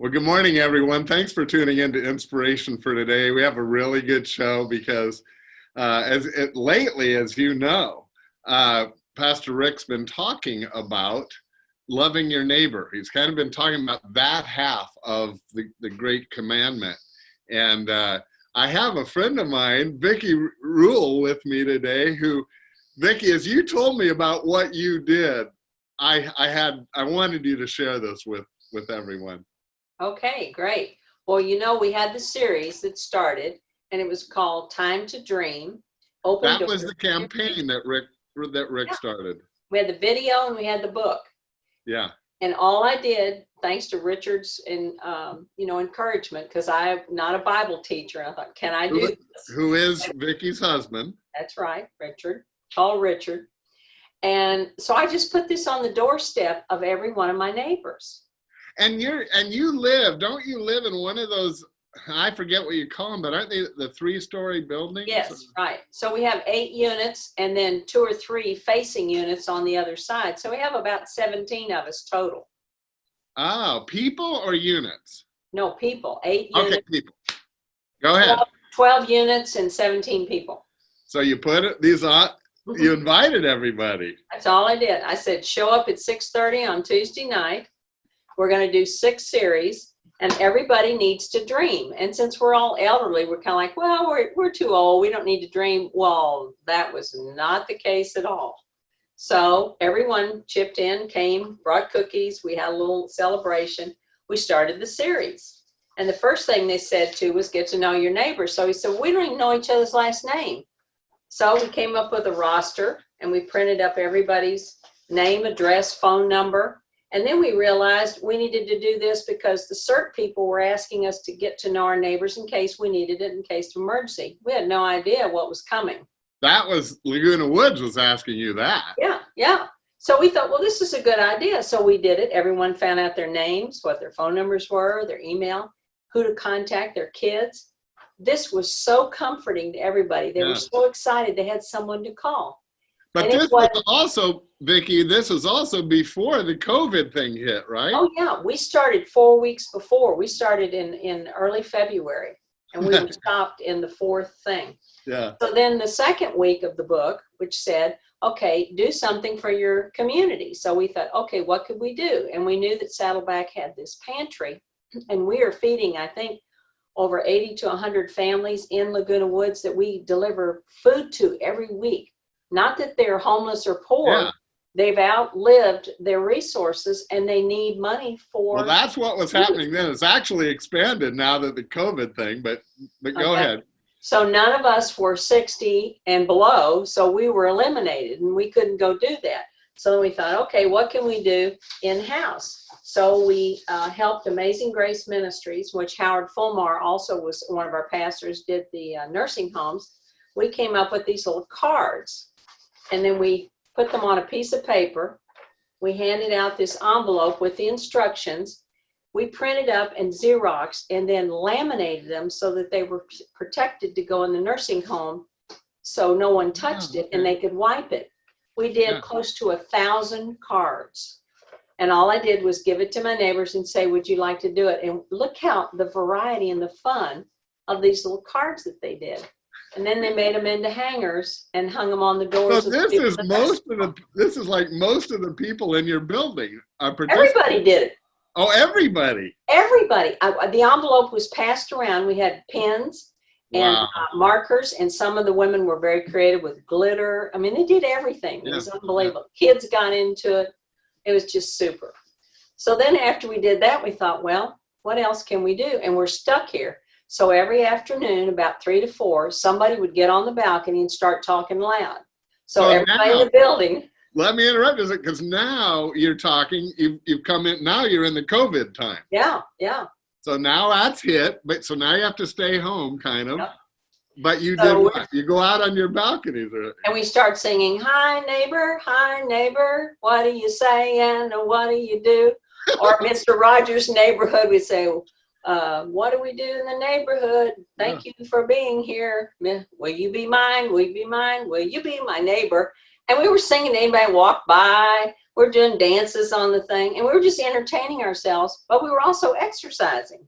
Well, good morning, everyone. Thanks for tuning in to Inspiration for Today. We have a really good show because lately, as you know, Pastor Rick's been talking about loving your neighbor. He's kind of been talking about that half of the great commandment. And I have a friend of mine, Vicki Ruhl, with me today, who, Vicki, as you told me about what you did, I wanted you to share this with everyone. Okay, great. Well, you know, we had the series that started, and it was called Time to Dream. That was the campaign that Rick started. We had the video and we had the book. Yeah. And all I did, thanks to Richard's encouragement, because I'm not a Bible teacher, I thought, can I do this? Who is Vicki's husband? That's right, Richard. Call Richard. And so I just put this on the doorstep of every one of my neighbors. And you live, don't you live in one of those, I forget what you call them, but aren't they the 3-story buildings? Yes, right. So we have 8 units and then 2 or 3 facing units on the other side. So we have about 17 of us total. Oh, people or units? No, people, 8 units. Okay, people. Go ahead. 12 units and 17 people. So you put these on, you invited everybody. That's all I did. I said, show up at 6:30 on Tuesday night. We're going to do 6 series, and everybody needs to dream. And since we're all elderly, we're kind of like, well, we're too old. We don't need to dream. Well, that was not the case at all. So everyone chipped in, came, brought cookies. We had a little celebration. We started the series. And the first thing they said was get to know your neighbor. So he said, we don't even know each other's last name. So we came up with a roster, and we printed up everybody's name, address, phone number. And then we realized we needed to do this because the CERT people were asking us to get to know our neighbors in case we needed it, in case of emergency. We had no idea what was coming. That was Laguna Woods was asking you that. Yeah. So we thought, well, this is a good idea. So we did it. Everyone found out their names, what their phone numbers were, their email, who to contact, their kids. This was so comforting to everybody. They were so excited they had someone to call. But this was also, Vicki, this was also before the COVID thing hit, right? Oh, yeah. We started 4 weeks before. We started in early February, and we were stopped in the 4th thing. Yeah. So then the 2nd week of the book, which said, okay, do something for your community. So we thought, okay, what could we do? And we knew that Saddleback had this pantry, and we are feeding, I think, over 80 to 100 families in Laguna Woods that we deliver food to every week. Not that they're homeless or poor, they've outlived their resources and they need money for. Well, that's what was happening then. It's actually expanded now that the COVID thing, but go ahead. So none of us were 60 and below, so we were eliminated and we couldn't go do that. So we thought, okay, what can we do in-house? So we helped Amazing Grace Ministries, which Howard Fulmar also was one of our pastors, did the nursing homes. We came up with these little cards. And then we put them on a piece of paper. We handed out this envelope with the instructions. We printed up and Xeroxed and then laminated them so that they were protected to go in the nursing home so no one touched it and they could wipe it. We did close to 1,000 cards. And all I did was give it to my neighbors and say, would you like to do it? And look how the variety and the fun of these little cards that they did. And then they made them into hangers and hung them on the doors. So this is like most of the people in your building are participating. Everybody did it. Oh, everybody. Everybody. The envelope was passed around. We had pens and markers, and some of the women were very creative with glitter. I mean, they did everything. It was unbelievable. Kids got into it. It was just super. So then after we did that, we thought, well, what else can we do? And we're stuck here. So every afternoon, about 3 to 4, somebody would get on the balcony and start talking loud. So everybody in the building. Let me interrupt you, because now you're talking, you've come in, now you're in the COVID time. Yeah. So now that's hit, but so now you have to stay home, kind of. Yep. But you did what? You go out on your balconies. And we start singing, hi, neighbor, what do you say and what do you do? Or Mr. Rogers' neighborhood, we say, what do we do in the neighborhood? Thank you for being here. Will you be mine? Will you be mine? Will you be my neighbor? And we were singing to anybody walk by. We're doing dances on the thing, and we were just entertaining ourselves, but we were also exercising.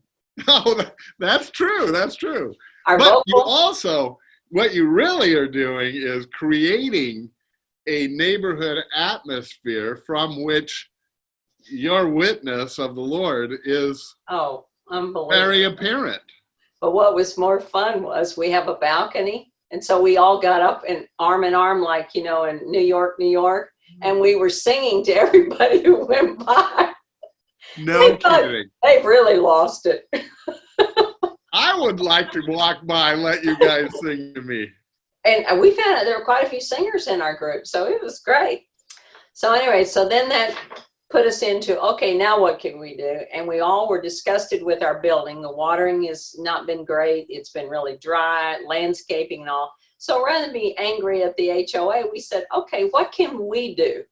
Oh, that's true. That's true. Our But you vocal, also, what you really are doing is creating a neighborhood atmosphere from which your witness of the Lord is oh, unbelievable. very apparent. But what was more fun was we have a balcony. And so we all got up and in arm, like, you know, in New York, and we were singing to everybody who went by. No kidding. They've really lost it. I would like to walk by and let you guys sing to me. And we found out there were quite a few singers in our group, so it was great. So anyway, so then that put us into, okay, now what can we do? And we all were disgusted with our building. The watering has not been great. It's been really dry, landscaping and all. So rather than be angry at the HOA, we said, okay, what can we do?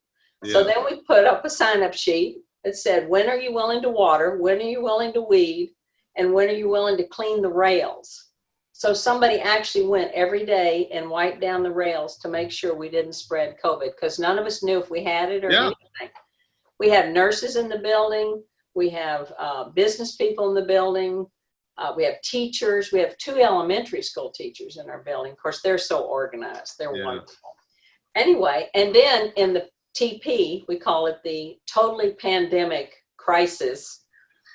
Yeah. So then we put up a sign-up sheet that said, when are you willing to water? When are you willing to weed? And when are you willing to clean the rails? So somebody actually went every day and wiped down the rails to make sure we didn't spread COVID, because none of us knew if we had it or anything. We have nurses in the building. We have business people in the building. We have teachers. We have 2 elementary school teachers in our building. Of course, they're so organized. They're wonderful. Anyway, and then in the TP, we call it the totally pandemic crisis.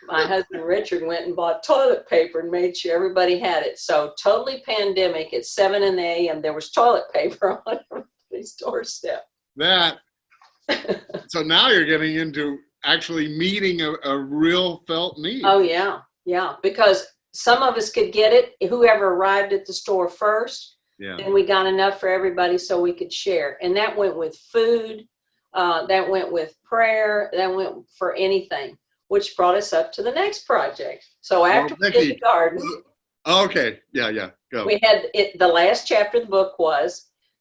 My husband Richard went and bought toilet paper and made sure everybody had it. So totally pandemic at 7 a.m. there was toilet paper on everybody's doorstep. So now you're getting into actually meeting a real felt need. Oh, yeah. Yeah. Because some of us could get it, whoever arrived at the store first, then we got enough for everybody so we could share. And that went with food. That went with prayer. That went for anything, which brought us up to the next project. So after we did the garden. Okay. Yeah. Go. We had the last chapter of the book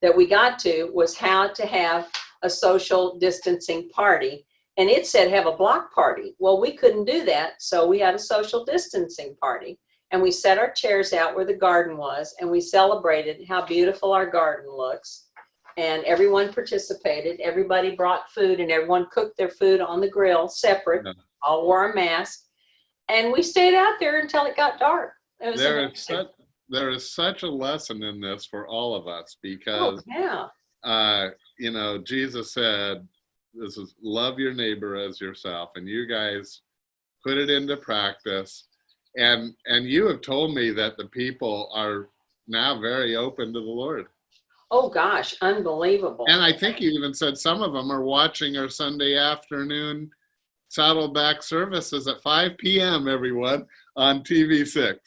that we got to was how to have a social distancing party. And it said have a block party. Well, we couldn't do that. So we had a social distancing party. And we set our chairs out where the garden was. And we celebrated how beautiful our garden looks. And everyone participated. Everybody brought food and everyone cooked their food on the grill separate. Yeah. All wore a mask. And we stayed out there until it got dark. It was there is such a lesson in this for all of us because, you know, Jesus said, this is love your neighbor as yourself. And you guys put it into practice. And you have told me that the people are now very open to the Lord. Oh, gosh, unbelievable. And I think you even said some of them are watching our Sunday afternoon Saddleback services at 5 p.m., everyone, on TV6.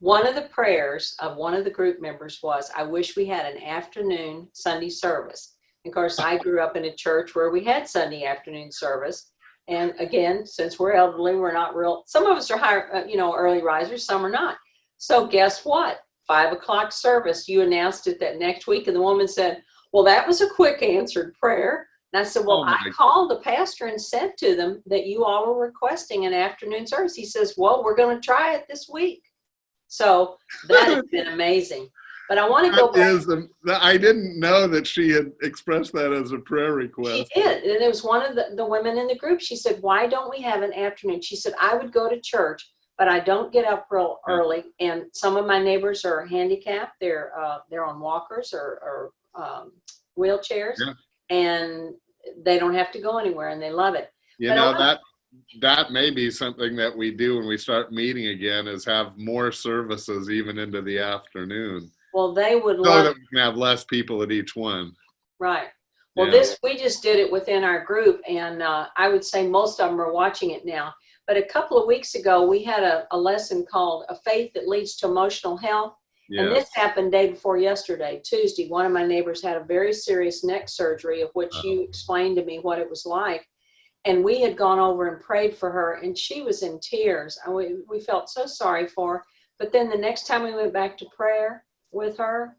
One of the prayers of one of the group members was, I wish we had an afternoon Sunday service. And of course, I grew up in a church where we had Sunday afternoon service. And again, since we're elderly, we're not real, some of us are higher, early risers, some are not. So guess what? 5 o'clock service, you announced it that next week. And the woman said, well, that was a quick answered prayer. And I said, well, I called the pastor and said to them that you all were requesting an afternoon service. He says, well, we're going to try it this week. So that has been amazing. But I want to go back. I didn't know that she had expressed that as a prayer request. She did. And it was one of the women in the group. She said, why don't we have an afternoon? She said, I would go to church, but I don't get up real early. And some of my neighbors are handicapped. They're on walkers or wheelchairs. Yeah. And they don't have to go anywhere and they love it. That may be something that we do when we start meeting again, is have more services even into the afternoon. Well, they would so love that we can have less people at each one. Right. Well, we just did it within our group, and I would say most of them are watching it now. But a couple of weeks ago, we had a lesson called A Faith That Leads to Emotional Health. Yes. And this happened day before yesterday, Tuesday. One of my neighbors had a very serious neck surgery, of which you explained to me what it was like. And we had gone over and prayed for her, and she was in tears. And we felt so sorry for her. But then the next time we went back to prayer with her,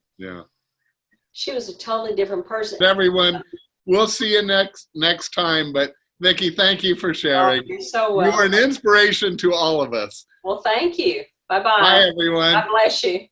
she was a totally different person. Everyone, we'll see you next time. But Vicki, thank you for sharing. Oh, you're so welcome. You are an inspiration to all of us. Well, thank you. Bye-bye. Bye, everyone. God bless you.